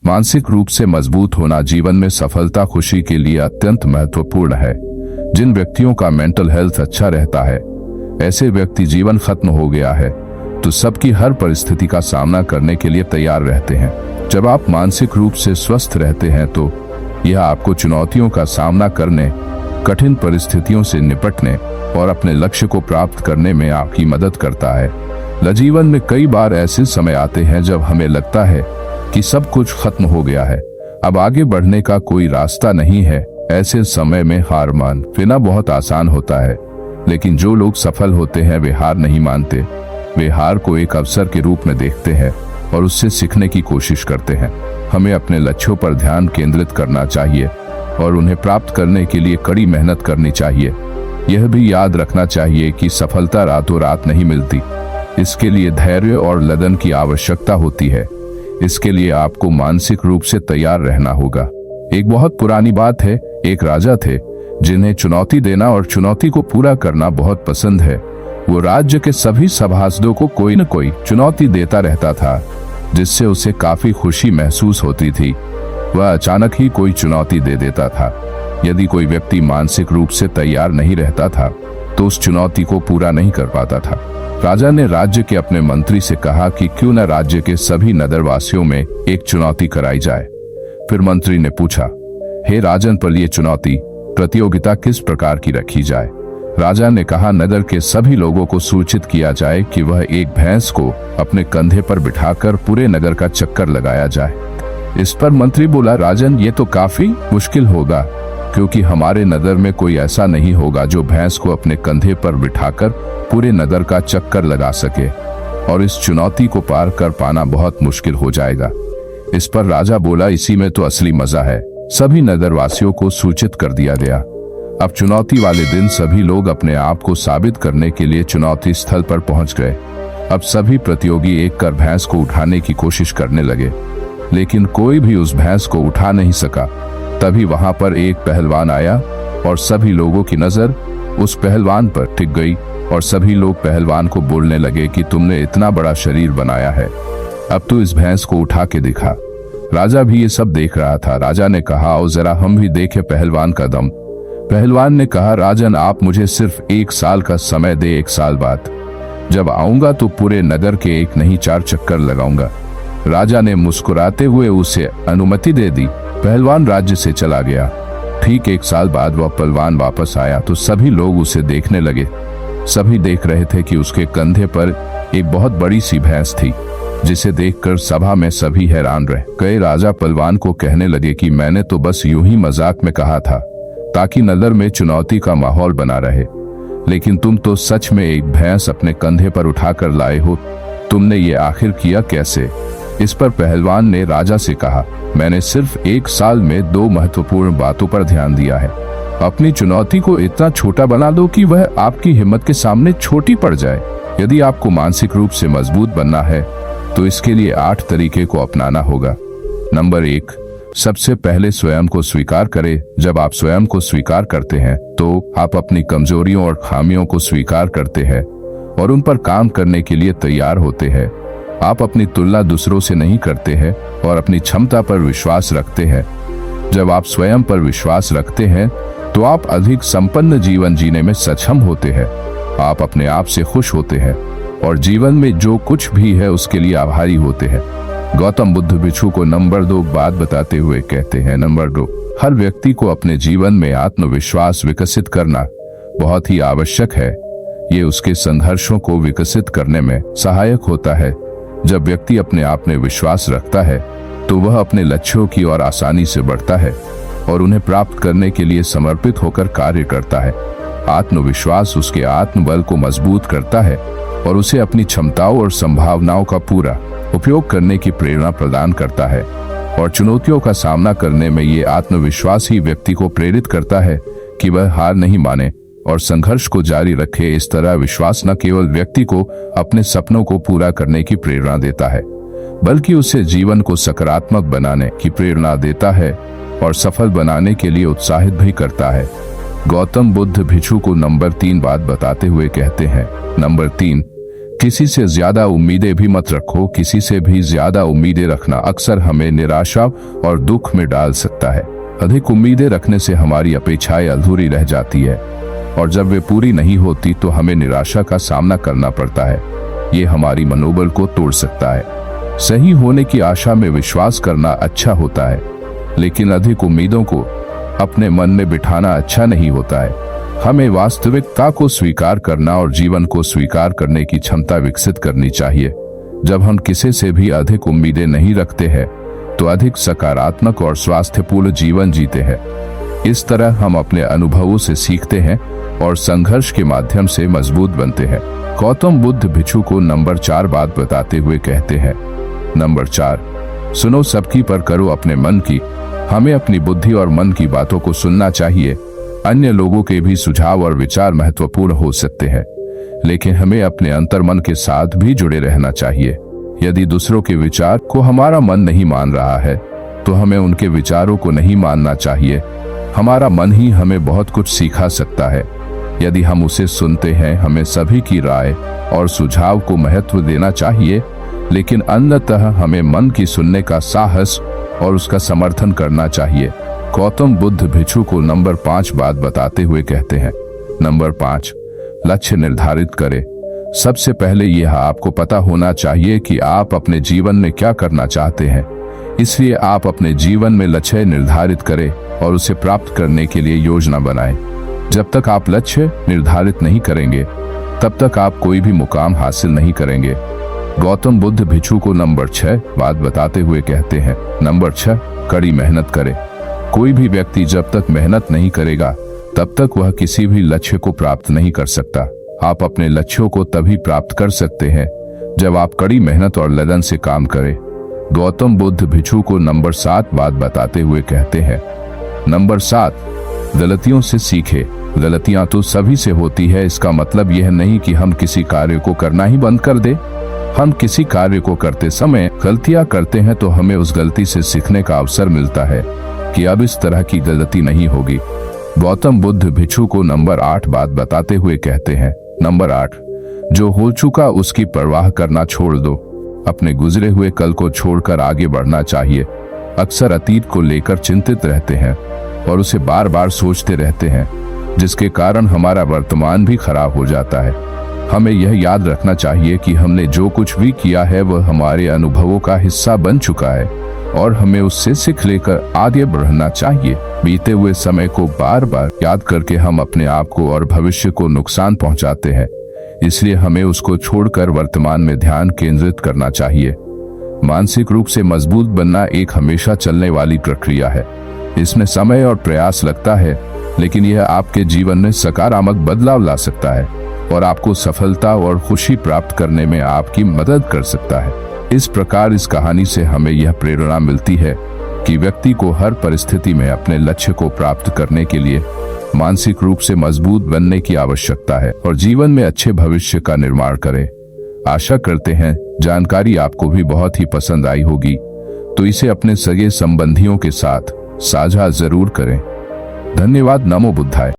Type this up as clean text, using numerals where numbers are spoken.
मानसिक रूप से मजबूत होना जीवन में सफलता खुशी के लिए अत्यंत महत्वपूर्ण है। जिन व्यक्तियों का मेंटल हेल्थ अच्छा रहता है, ऐसे व्यक्ति जीवन खत्म हो गया है तो सबकी हर परिस्थिति का सामना करने के लिए तैयार रहते हैं। जब आप मानसिक रूप से स्वस्थ रहते हैं तो यह आपको चुनौतियों का सामना करने, कठिन परिस्थितियों से निपटने और अपने लक्ष्य को प्राप्त करने में आपकी मदद करता है। जीवन में कई बार ऐसे समय आते हैं जब हमें लगता है कि सब कुछ खत्म हो गया है, अब आगे बढ़ने का कोई रास्ता नहीं है। ऐसे समय में हार मान लेना बहुत आसान होता है, लेकिन जो लोग सफल होते हैं वे हार नहीं मानते। वे हार को एक अवसर के रूप में देखते हैं और उससे सीखने की कोशिश करते हैं। हमें अपने लक्ष्यों पर ध्यान केंद्रित करना चाहिए और उन्हें प्राप्त करने के लिए कड़ी मेहनत करनी चाहिए। यह भी याद रखना चाहिए कि सफलता रातों रात नहीं मिलती। इसके लिए धैर्य और लगन की आवश्यकता होती है। इसके लिए आपको मानसिक रूप से तैयार रहना होगा। एक बहुत पुरानी बात है, एक राजा थे जिन्हें चुनौती देना और चुनौती को पूरा करना बहुत पसंद है। वो राज्य के सभी सभासदों को कोई न कोई चुनौती देता रहता था, जिससे उसे काफी खुशी महसूस होती थी। वह अचानक ही कोई चुनौती दे देता था। यदि कोई व्यक्ति मानसिक रूप से तैयार नहीं रहता था तो उस चुनौती को पूरा नहीं कर पाता था। राजा ने राज्य के अपने मंत्री से कहा कि क्यों न राज्य के सभी नगरवासियों में एक चुनौती कराई जाए। फिर मंत्री ने पूछा, हे राजन, पर यह चुनौती प्रतियोगिता किस प्रकार की रखी जाए? राजा ने कहा, नगर के सभी लोगों को सूचित किया जाए कि वह एक भैंस को अपने कंधे पर बिठाकर पूरे नगर का चक्कर लगाया जाए। इस पर मंत्री बोला, राजन, ये तो काफी मुश्किल होगा, क्योंकि हमारे नगर में कोई ऐसा नहीं होगा जो भैंस को अपने कंधे पर बिठाकर पूरे नगर का चक्कर लगा सके, और इस चुनौती को पार कर पाना बहुत मुश्किल हो जाएगा। इस पर राजा बोला, इसी में तो असली मजा है। सभी नगरवासियों को सूचित कर दिया गया। अब चुनौती वाले दिन सभी लोग अपने आप को साबित करने के लिए चुनौती स्थल पर पहुंच गए। अब सभी प्रतियोगी एक कर भैंस को उठाने की कोशिश करने लगे, लेकिन कोई भी उस भैंस को उठा नहीं सका। तभी वहां पर एक पहलवान आया और सभी लोगों की नजर उस पहलवान पर टिक गई और सभी लोग पहलवान को बोलने लगे कि तुमने इतना बड़ा शरीर बनाया है, अब तो इस भैंस को उठा के दिखा। राजा भी ये सब देख रहा था। राजा ने कहा, आओ जरा हम भी देखें पहलवान का दम। पहलवान ने कहा, राजन, आप मुझे सिर्फ 1 साल का समय दे। 1 साल बाद जब आऊंगा तो पूरे नगर के एक नहीं 4 चक्कर लगाऊंगा। राजा ने मुस्कुराते हुए उसे अनुमति दे दी। पहलवान राज्य से चला गया। ठीक 1 साल बाद वह पहलवान वापस आया तो सभी लोग उसे देखने लगे। सभी देख रहे थे कि उसके कंधे पर एक बहुत बड़ी सी भैंस थी, जिसे देखकर सभा में सभी हैरान रह गए। राजा पहलवान को कहने लगे कि मैंने तो बस यूं ही मजाक में कहा था ताकि नगर में चुनौती का माहौल बना रहे, लेकिन तुम तो सच में एक भैंस अपने कंधे पर उठाकर लाए हो। तुमने ये आखिर किया कैसे? इस पर पहलवान ने राजा से कहा, मैंने सिर्फ 1 साल में 2 महत्वपूर्ण बातों पर ध्यान दिया है। अपनी चुनौती को इतना छोटा बना दो कि वह आपकी हिम्मत के सामने छोटी पड़ जाए। यदि आपको मानसिक रूप से मजबूत बनना है तो इसके लिए 8 तरीके को अपनाना होगा। नंबर 1, सबसे पहले स्वयं को स्वीकार करें। जब आप स्वयं को स्वीकार करते हैं तो आप अपनी कमजोरियों और खामियों को स्वीकार करते हैं और उन पर काम करने के लिए तैयार होते हैं। आप अपनी तुलना दूसरों से नहीं करते हैं और अपनी क्षमता पर विश्वास रखते हैं। जब आप स्वयं पर विश्वास रखते हैं तो आप अधिक संपन्न जीवन जीने में सक्षम होते हैं। आप अपने आप से खुश होते हैं और जीवन में जो कुछ भी है उसके लिए आभारी होते हैं। गौतम बुद्ध भिक्षु को नंबर 2 बात बताते हुए कहते हैं, नंबर 2, हर व्यक्ति को अपने जीवन में आत्मविश्वास विकसित करना बहुत ही आवश्यक है। ये उसके संघर्षों को विकसित करने में सहायक होता है। जब व्यक्ति अपने आप में विश्वास रखता है तो वह अपने लक्ष्यों की ओर आसानी से बढ़ता है और उन्हें प्राप्त करने के लिए समर्पित होकर कार्य करता है। आत्मविश्वास उसके आत्मबल को मजबूत करता है और उसे अपनी क्षमताओं और संभावनाओं का पूरा उपयोग करने की प्रेरणा प्रदान करता है। और चुनौतियों का सामना करने में ये आत्मविश्वास ही व्यक्ति को प्रेरित करता है कि वह हार नहीं माने और संघर्ष को जारी रखे। इस तरह विश्वास न केवल व्यक्ति को अपने सपनों को पूरा करने की प्रेरणा देता है, बल्कि उसे जीवन को सकारात्मक बनाने की प्रेरणा देता है और सफल बनाने के लिए उत्साहित भी करता है। गौतम बुद्ध भिक्षु को नंबर 3 बात बताते हुए कहते हैं, नंबर 3, किसी से ज्यादा उम्मीदें भी मत रखो। किसी से भी ज्यादा उम्मीदें रखना अक्सर हमें निराशा और दुख में डाल सकता है। अधिक उम्मीदें रखने से हमारी अपेक्षाएं अधूरी रह जाती है और जब वे पूरी नहीं होती तो हमें निराशा का सामना करना पड़ता है। ये हमारी मनोबल को तोड़ सकता है। सही होने की आशा में विश्वास करना अच्छा होता है, लेकिन अधिक उम्मीदों को अपने मन में बिठाना अच्छा नहीं होता है। हमें वास्तविकता को स्वीकार करना और जीवन को स्वीकार करने की क्षमता विकसित करनी चाहिए। जब हम किसी से भी अधिक उम्मीदें नहीं रखते हैं तो अधिक सकारात्मक और स्वास्थ्यपूर्ण जीवन जीते हैं। इस तरह हम अपने अनुभवों से सीखते हैं और संघर्ष के माध्यम से मजबूत बनते हैं। गौतम बुद्ध भिक्षु को नंबर 4 बात बताते हुए कहते हैं। नंबर 4, सुनो सबकी पर करो अपने मन की। हमें अपनी बुद्धि और मन की बातों को सुनना चाहिए। अन्य लोगों के भी सुझाव और विचार महत्वपूर्ण हो सकते हैं, लेकिन हमें अपने अंतर्मन के साथ भी जुड़े रहना चाहिए। यदि दूसरों के विचार को हमारा मन नहीं मान रहा है तो हमें उनके विचारों को नहीं मानना चाहिए। हमारा मन ही हमें बहुत कुछ सिखा सकता है यदि हम उसे सुनते हैं। हमें सभी की राय और सुझाव को महत्व देना चाहिए, लेकिन अंततः हमें मन की सुनने का साहस और उसका समर्थन करना चाहिए। गौतम बुद्ध भिक्षु को नंबर 5 बात बताते हुए कहते हैं। नंबर 5, लक्ष्य निर्धारित करें। सबसे पहले यह आपको पता होना चाहिए कि आप अपने जीवन में क्या करना चाहते हैं। इसलिए आप अपने जीवन में लक्ष्य निर्धारित करें और उसे प्राप्त करने के लिए योजना बनाएं। जब तक आप लक्ष्य निर्धारित नहीं करेंगे तब तक आप कोई भी मुकाम हासिल नहीं करेंगे। गौतम बुद्ध भिक्षु को नंबर 6 बात बताते हुए कहते हैं। नंबर 6, कड़ी मेहनत करें। कोई भी व्यक्ति जब तक मेहनत नहीं करेगा तब तक वह किसी भी लक्ष्य को प्राप्त नहीं कर सकता। आप अपने लक्ष्यों को तभी प्राप्त कर सकते हैं जब आप कड़ी मेहनत और लगन से काम करें। गौतम बुद्ध भिक्षु को नंबर 7 बात बताते हुए कहते हैं। नंबर 7, गलतियों से सीखें। गलतियां तो सभी से होती है। इसका मतलब यह नहीं कि हम किसी कार्य को करना ही बंद कर दें। हम किसी कार्य को करते समय गलतियां करते हैं तो हमें उस गलती से सीखने का अवसर मिलता है कि अब इस तरह की गलती नहीं होगी। गौतम बुद्ध भिक्षु को नंबर 8 बात बताते हुए कहते हैं। नंबर 8, जो हो चुका उसकी परवाह करना छोड़ दो। अपने गुजरे हुए कल को छोड़कर आगे बढ़ना चाहिए। अक्सर अतीत को लेकर चिंतित रहते हैं और उसे बार बार सोचते रहते हैं, जिसके कारण हमारा वर्तमान भी खराब हो जाता है। हमें यह याद रखना चाहिए कि हमने जो कुछ भी किया है वह हमारे अनुभवों का हिस्सा बन चुका है और हमें उससे सीख लेकर आगे बढ़ना चाहिए। बीते हुए समय को बार बार याद करके हम अपने आप को और भविष्य को नुकसान पहुंचाते हैं। इसलिए हमें उसको छोड़कर वर्तमान में ध्यान केंद्रित करना चाहिए। मानसिक रूप से मजबूत बनना एक हमेशा चलने वाली प्रक्रिया है। इसमें समय और प्रयास लगता है, लेकिन यह आपके जीवन में सकारात्मक बदलाव ला सकता है और आपको सफलता और खुशी प्राप्त करने में आपकी मदद कर सकता है। इस प्रकार इस कहानी से हमें यह प्रेरणा मिलती है कि व्यक्ति को हर परिस्थिति में अपने लक्ष्य को प्राप्त करने के लिए मानसिक रूप से मजबूत बनने की आवश्यकता है और जीवन में अच्छे भविष्य का निर्माण करे। आशा करते हैं जानकारी आपको भी बहुत ही पसंद आई होगी, तो इसे अपने सगे संबंधियों के साथ साझा जरूर करें। धन्यवाद। नमो बुद्धाय।